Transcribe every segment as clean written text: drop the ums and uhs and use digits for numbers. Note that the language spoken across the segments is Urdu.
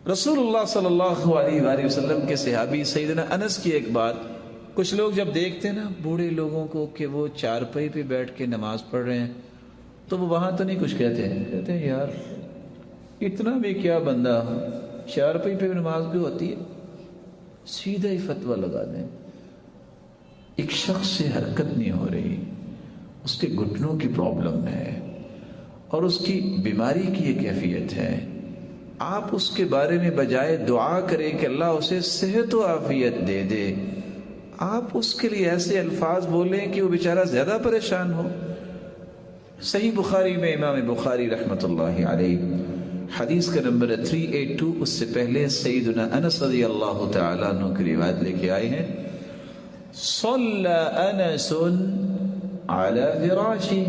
رسول اللہ صلی اللہ علیہ وآلہ وسلم کے صحابی سیدنا انس کی ایک بات، کچھ لوگ جب دیکھتے ہیں نا بوڑھے لوگوں کو کہ وہ چارپائی پہ بیٹھ کے نماز پڑھ رہے ہیں تو وہ وہاں تو نہیں کچھ کہتے ہیں یار اتنا بھی کیا بندہ چارپائی پہ نماز بھی ہوتی ہے، سیدھا ہی فتویٰ لگا دیں۔ ایک شخص سے حرکت نہیں ہو رہی، اس کے گھٹنوں کی پرابلم ہے اور اس کی بیماری کی یہ کیفیت ہے، آپ اس کے بارے میں بجائے دعا کریں کہ اللہ اسے صحت و عافیت دے دے، آپ اس کے لیے ایسے الفاظ بولیں کہ وہ بیچارہ زیادہ پریشان ہو۔ صحیح بخاری میں امام بخاری رحمۃ اللہ علیہ حدیث کا نمبر 382، اس سے پہلے سیدنا انس رضی اللہ تعالیٰ عنہ کی روایت لے کے آئے ہیں، صلی انس علی فراشی،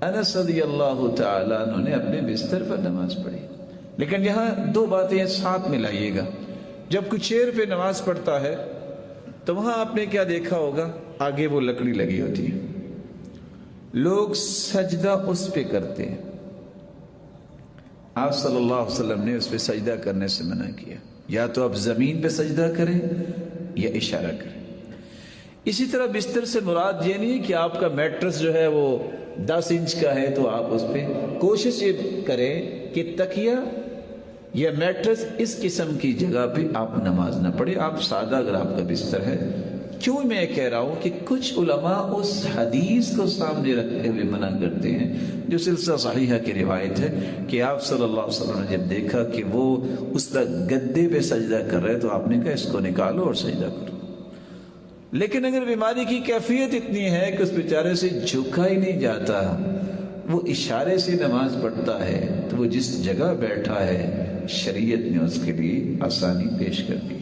انس رضی اللہ تعالیٰ عنہ نے اپنے بستر پر نماز پڑھی۔ لیکن یہاں دو باتیں ساتھ ملائیے گا، جب کوئی چیئر پہ نماز پڑھتا ہے تو وہاں آپ نے کیا دیکھا ہوگا، آگے وہ لکڑی لگی ہوتی ہے، لوگ سجدہ اس پہ کرتے ہیں، آپ صلی اللہ علیہ وسلم نے اس پہ سجدہ کرنے سے منع کیا، یا تو آپ زمین پہ سجدہ کریں یا اشارہ کریں۔ اسی طرح بستر سے مراد یہ نہیں کہ آپ کا میٹرس جو ہے وہ 10 انچ کا ہے تو آپ اس پہ کوشش یہ کریں کہ تکیہ یا میٹرس اس قسم کی جگہ پہ آپ نماز نہ پڑھیں، آپ سادہ اگر آپ کا بستر ہے۔ کیوں میں کہہ رہا ہوں کہ کچھ علماء اس حدیث کو سامنے رکھتے ہوئے منع کرتے ہیں جو سلسلہ صحیحہ کی روایت ہے کہ آپ صلی اللہ علیہ وسلم نے جب دیکھا کہ وہ اس طرح گدے پہ سجدہ کر رہے تو آپ نے کہا اس کو نکالو اور سجدہ کرو۔ لیکن اگر بیماری کی کیفیت اتنی ہے کہ اس بیچارے سے جھکا ہی نہیں جاتا، وہ اشارے سے نماز پڑھتا ہے، تو وہ جس جگہ بیٹھا ہے شریعت نے اس کے لیے آسانی پیش کر دی۔